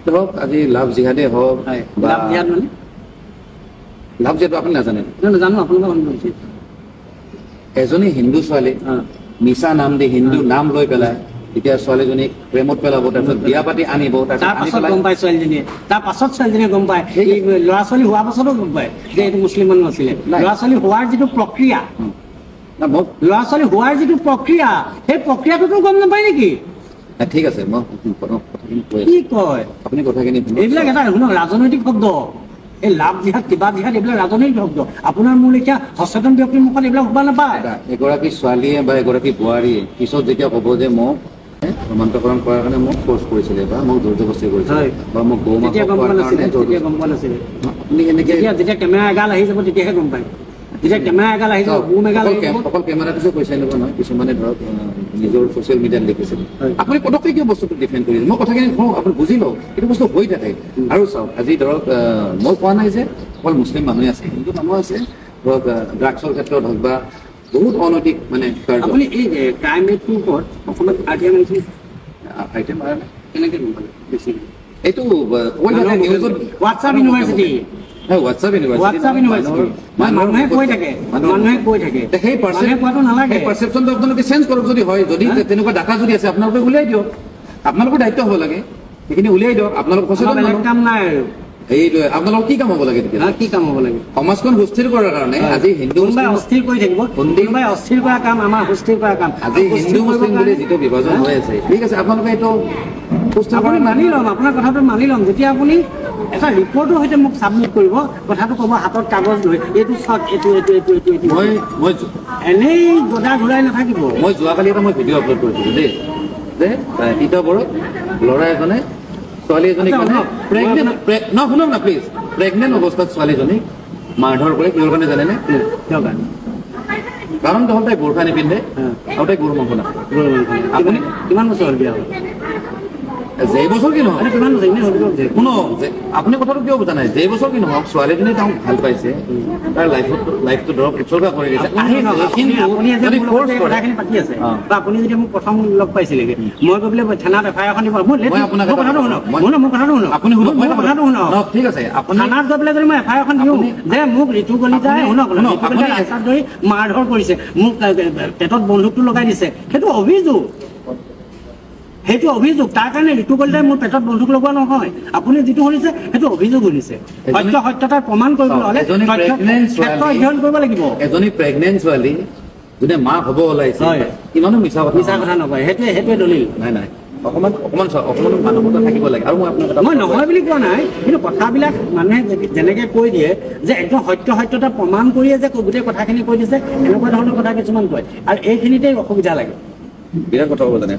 ধৰক আজি লাভ জিহাদে হওক বা লাভ জিহাদ মানে লাভ জিহাদ আপুনি নাজানে? নাজানো, আপোনালোকে এজনী হিন্দু ছোৱালী মিছা নাম দি হিন্দু নাম লৈ পেলাই এতিয়া ছোৱালীজনীক প্ৰেমত পেলাব, তাৰপিছত বিয়া পাতি আনিব, তাৰ পাছত গম পায় ছোৱালীজনীয়ে, তাৰ পাছত ছোৱালীজনীয়ে গম পায়, ল'ৰা ছোৱালী হোৱাৰ পাছতো গম পায় যে এইটো মুছলিম মানুহ আছিলে। ল'ৰা ছোৱালী হোৱাৰ যিটো প্ৰক্ৰিয়া, ল'ৰা ছোৱালী হোৱাৰ যিটো প্ৰক্ৰিয়া, সেই প্ৰক্ৰিয়াটোতো গম নাপায় নেকি? ঠিক আছে, মই কি কয় আপুনি কথাখিনি এইবিলাক এটা শুনক ৰাজনৈতিক শব্দ। এই লাভ জিহাদ কিবা জিহাদ এইবিলাক ৰাজনৈতিক শব্দ। আপোনাৰ মোৰ এতিয়া সচেতন ব্যক্তিৰ মুখত এইবিলাক শুবা নাপায়। এগৰাকী ছোৱালীয়ে বা এগৰাকী বোৱাৰীয়ে পিছত যেতিয়া ক'ব যে মোক সমান্তকৰণ কৰাৰ কাৰণে মোক ফ'ৰ্চ কৰিছিলে বা মোক জোৰজবস্তি কৰিছিলে বা মোক গৌ মাংস খোৱাৰ কাৰণে গম পোৱা নাছিলে। আপুনি এনেকে যেতিয়া কেমেৰা এগাল আহি যাব তেতিয়াহে গম পায়। যেতিয়া কেমেৰা এগাল আহি যাব, বুম এগাল অকল কেমেৰাটো কৈছে এনেকুৱা নহয়, কিছুমানে ধৰক নিজৰ ছ'চিয়েল মিডিয়াত দেখিছিলে। আপুনি পটককৈ কিয় বস্তুটো ডিফেণ্ড কৰিছে? মই কথাখিনি কওঁ, আপুনি বুজি লওক, এইটো বস্তু হৈ থাকে। আৰু চাওক, আজি ধৰক মই কোৱা নাই যে অকল মুছলিম মানুহে আছে, হিন্দু মানুহ আছে, ধৰক ড্ৰাগছৰ ক্ষেত্ৰত হওক বা বহুত অনৈতিক মানে আপুনি এই ক্ৰাইম ৰেটটোৰ ওপৰত অসমত আইটেম আইটেম কেনেকৈ গম পালে? বেছি এইটো নিউজত হোৱাটছআপ ইউনিভাৰ্চিটি মানুহে কৈ থাকে সেই কোৱাটো নালাগে। পাৰচেপশ্যনটো আপোনালোকে চেঞ্জ কৰক। যদি হয়, যদি তেনেকুৱা ডাটা যদি আছে আপোনালোকে উলিয়াই দিয়ক, আপোনালোকৰ দায়িত্ব হ'ব লাগে, সেইখিনি উলিয়াই দিয়ক। আপোনালোক সচেতন কাম নাই আৰু সেইটোৱে। আপোনালোকৰ কি কাম হ'ব লাগে তেতিয়া? কি কাম হ'ব লাগে? সমাজখন সুস্থিৰ কৰাৰ কাৰণে আজি হিন্দু অস্থিৰ কৰি থাকিব, কোনোবাই অস্থিৰ কৰা কাম আমাৰ সুস্থিৰ কৰা কাম। আজি হিন্দু মুছলিম বুলি যিটো বিভাজন হৈ আছে, ঠিক আছে, আপোনালোকে এইটো আপুনি মানি ল'ম, আপোনাৰ কথাটো মানি ল'ম। যেতিয়া আপুনি এটা ৰিপৰ্টৰ সৈতে মোক ছাবমিট কৰিব, কথাটো ক'ব হাতত কাগজ লৈ, এইটো চাওক, এইটো মই এনেই গদা ঘূৰাই নাথাকিব। মই যোৱাকালি এটা ভিডিঅ' আপলোড কৰিছিলোঁ দেই, যে তিতাবৰত ল'ৰা এজনে ছোৱালী এজনীক মানে শুনক না প্লিজ, প্ৰেগনেণ্ট অৱস্থাত ছোৱালীজনীক মাৰধৰ কৰে। কিহৰ কাৰণে জানেনে? কাৰণ হ'ল তাই বোৰখা নিপিন্ধে আৰু তাই গৰু মাংস নাখায়। আপুনি কিমান বছৰ হ'ল বিয়া হ'ল? যে বছৰ কি নহওক, শুনক, আপুনি কথাটো কিয় বুজা নাই? যে বছৰ কি নহওক, ছোৱালীজনী তেওঁক ভাল পাইছে, তাৰ লাইফটো ধৰক উৎসৰ্গা কৰি দিছে। আপুনি যদি মোক প্ৰথম লগ পাইছিলে, মই গৈ পেলাই থানাত এফআইআৰ এখন দিব, কথাটো শুনক, ঠিক আছে, থানাত গৈ পেলাই যদি মই এফআইআৰ এখন দিওঁ যে মোক ঋতু কলিতাই ৰাস্তাত ধৰি মাৰধৰ কৰিছে, মোক পেটত বন্দুকটো লগাই দিছে, সেইটো অভিযোগ। তাৰ কাৰণে ঋতু কলিতাই মোৰ পেটত বন্দুক লগোৱা নহয়। আপুনি যিটো শুনিছে সেইটো অভিযোগ শুনিছে। সত্যতাৰ প্ৰমাণ কৰিবলৈ হ'লে অধ্যয়ন কৰিব লাগিব। এজনী প্ৰেগনেণ্ট ছোৱালী যোনে মাক হ'ব ওলাইছে, ইমানো মিছা কথা নকয়। সেইটোৱে দলিল। নাই, অকমান মানৱতা থাকিব লাগে। আৰু মই নহয় বুলি কোৱা নাই, কিন্তু কথাবিলাক মানুহে যেনেকে কৈ দিয়ে যে একদম সত্যতা প্ৰমাণ কৰিয়ে যে গোটেই কথাখিনি কৈ দিছে, এনেকুৱা ধৰণৰ কথা কিছুমান কয়, আৰু এইখিনিতে অসুবিধা লাগে। বিৰাট কথা হ'ব জানে।